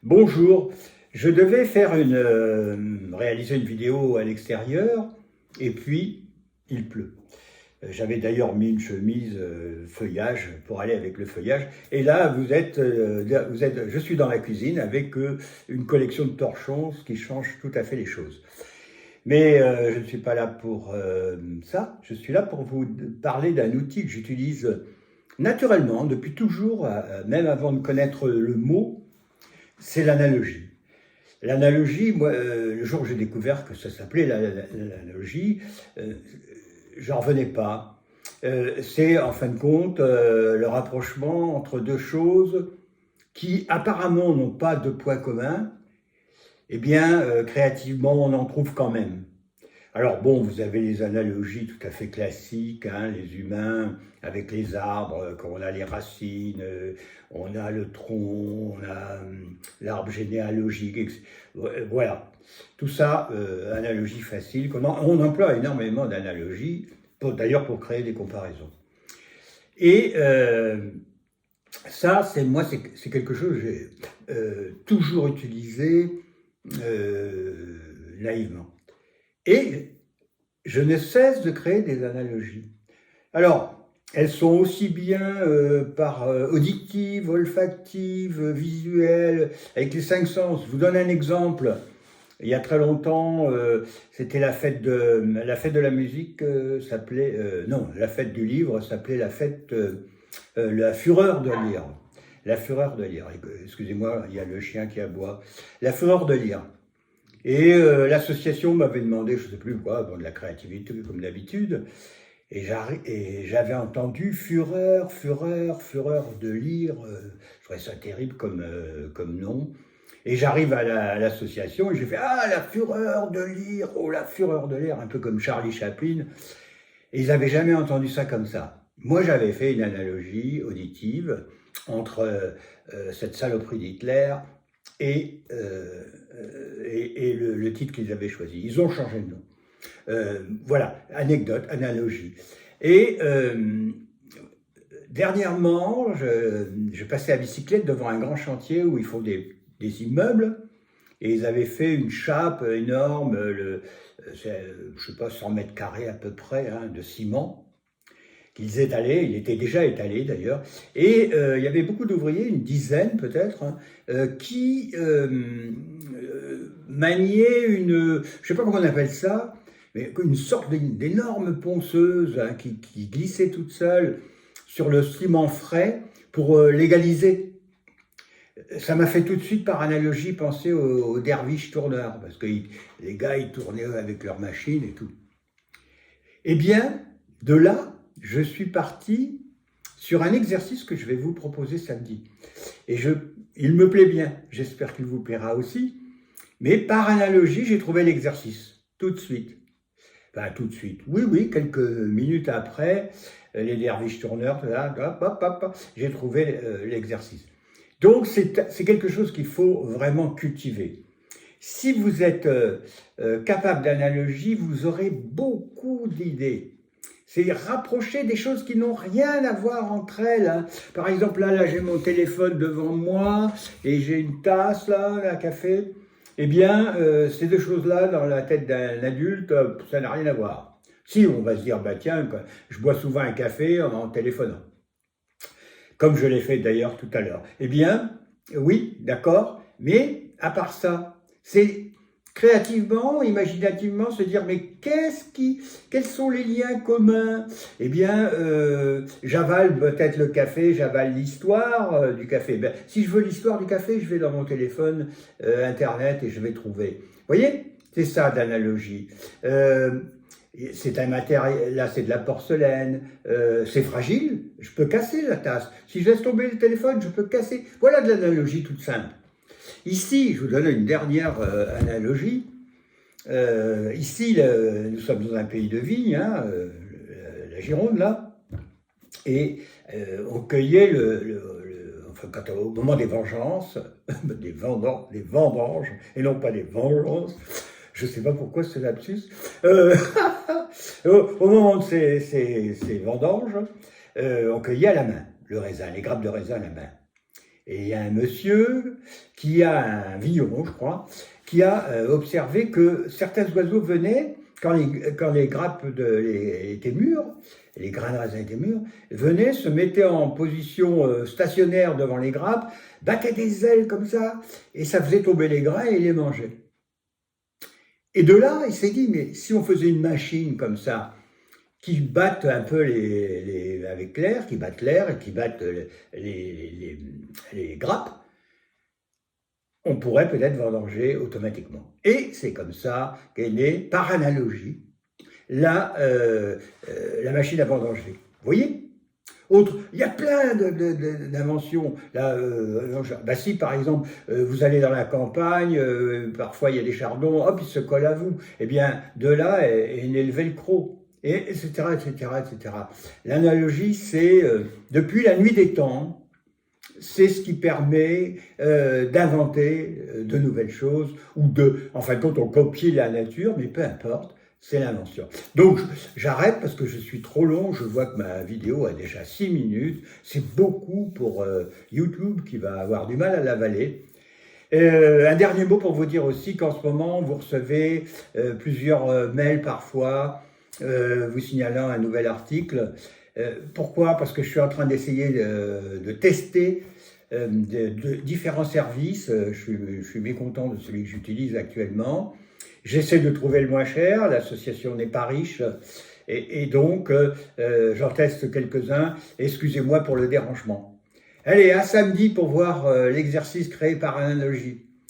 Bonjour, je devais réaliser une vidéo à l'extérieur et puis il pleut. J'avais d'ailleurs mis une chemise feuillage pour aller avec le feuillage. Et là, je suis dans la cuisine avec une collection de torchons, ce qui change tout à fait les choses. Mais je ne suis pas là pour ça. Je suis là pour vous parler d'un outil que j'utilise naturellement depuis toujours, même avant de connaître le mot. C'est l'analogie. L'analogie, moi, le jour où j'ai découvert que ça s'appelait l'analogie, j'en revenais pas. C'est en fin de compte le rapprochement entre deux choses qui apparemment n'ont pas de point commun. Eh bien, créativement, on en trouve quand même. Alors bon, vous avez les analogies tout à fait classiques, hein, les humains avec les arbres, quand on a les racines, on a le tronc, on a l'arbre généalogique, etc. Voilà, tout ça, analogie facile. On emploie énormément d'analogies, d'ailleurs pour créer des comparaisons. Et ça, c'est quelque chose que j'ai toujours utilisé naïvement. Et je ne cesse de créer des analogies. Alors, elles sont aussi bien par auditive, olfactive, visuelle, avec les cinq sens. Je vous donne un exemple. Il y a très longtemps, c'était la fête de la musique s'appelait non, la fête du livre s'appelait la fureur de lire. La fureur de lire. Excusez-moi, il y a le chien qui aboie. La fureur de lire. Et l'association m'avait demandé, je ne sais plus quoi, de la créativité comme d'habitude, et j'avais entendu fureur de lire, je trouvais ça terrible comme nom. Et j'arrive à l'association et j'ai fait « Ah, la fureur de lire, oh la fureur de lire », un peu comme Charlie Chaplin. Et ils n'avaient jamais entendu ça comme ça. Moi, j'avais fait une analogie auditive entre cette saloperie d'Hitler et le titre qu'ils avaient choisi. Ils ont changé de nom. Voilà, anecdote, analogie. Et dernièrement, je passais à bicyclette devant un grand chantier où ils font des immeubles, et ils avaient fait une chape énorme, je ne sais pas, 100 mètres carrés à peu près, hein, de ciment, qu'ils étalaient, il était déjà étalé d'ailleurs, et il y avait beaucoup d'ouvriers, une dizaine peut-être, hein, qui maniaient je ne sais pas comment on appelle ça, mais une sorte d'énorme ponceuse, hein, qui glissait toute seule sur le ciment frais pour légaliser. Ça m'a fait tout de suite, par analogie, penser aux derviches tourneurs, parce que les gars, ils tournaient avec leur machine et tout. Eh bien, de là, je suis parti sur un exercice que je vais vous proposer samedi. Et il me plaît bien, j'espère qu'il vous plaira aussi. Mais par analogie, j'ai trouvé l'exercice, tout de suite. Enfin, tout de suite. Oui, quelques minutes après, les derviches tourneurs, là, j'ai trouvé l'exercice. Donc, c'est quelque chose qu'il faut vraiment cultiver. Si vous êtes capable d'analogie, vous aurez beaucoup d'idées. C'est rapprocher des choses qui n'ont rien à voir entre elles. Hein. Par exemple, là j'ai mon téléphone devant moi et j'ai une tasse, là, un café. Eh bien, ces deux choses-là, dans la tête d'un adulte, ça n'a rien à voir. Si, on va se dire, bah tiens, je bois souvent un café en téléphonant. Comme je l'ai fait d'ailleurs tout à l'heure. Eh bien, oui, d'accord, mais à part ça, c'est créativement, imaginativement se dire, mais quels sont les liens communs? Eh bien, j'avale peut-être le café, j'avale l'histoire du café. Ben, si je veux l'histoire du café, je vais dans mon téléphone Internet et je vais trouver. Vous voyez? C'est ça d'analogie. C'est un matériel, là c'est de la porcelaine, c'est fragile, je peux casser la tasse. Si je laisse tomber le téléphone, je peux casser. Voilà de l'analogie toute simple. Ici, je vous donne une dernière analogie. Ici, nous sommes dans un pays de vigne, hein, la Gironde là, et on cueillait enfin, au moment des vengeances, des vendanges, et non pas des vengeances. Je ne sais pas pourquoi ce lapsus. Au moment de ces vendanges, on cueillait à la main le raisin, les grappes de raisin à la main. Et il y a un monsieur qui a un vigneron, je crois, qui a observé que certains oiseaux venaient, quand les grappes étaient mûres, les grains de raisin étaient mûrs, venaient, se mettaient en position stationnaire devant les grappes, battaient des ailes comme ça, et ça faisait tomber les grains et ils les mangeaient. Et de là, il s'est dit, mais si on faisait une machine comme ça, qui battent un peu avec l'air, qui battent l'air et qui battent les grappes, on pourrait peut-être vendanger automatiquement. Et c'est comme ça qu'est née, par analogie, la machine à vendanger. Vous voyez? Autre, il y a plein d'inventions. Si par exemple, vous allez dans la campagne, parfois il y a des chardons, hop, ils se collent à vous. Eh bien, de là est né le velcro, etc., etc., etc. L'analogie, c'est, depuis la nuit des temps, c'est ce qui permet d'inventer de nouvelles choses, ou en fin de compte, on copie la nature, mais peu importe, c'est l'invention. Donc, j'arrête parce que je suis trop long, je vois que ma vidéo a déjà 6 minutes, c'est beaucoup pour YouTube qui va avoir du mal à l'avaler. Un dernier mot pour vous dire aussi qu'en ce moment, vous recevez plusieurs mails parfois, vous signalant un nouvel article. Pourquoi? Parce que je suis en train d'essayer de tester différents services. Je suis mécontent de celui que j'utilise actuellement. J'essaie de trouver le moins cher, l'association n'est pas riche, et donc j'en teste quelques-uns. Excusez-moi pour le dérangement. Allez, à samedi pour voir l'exercice créé par analogie.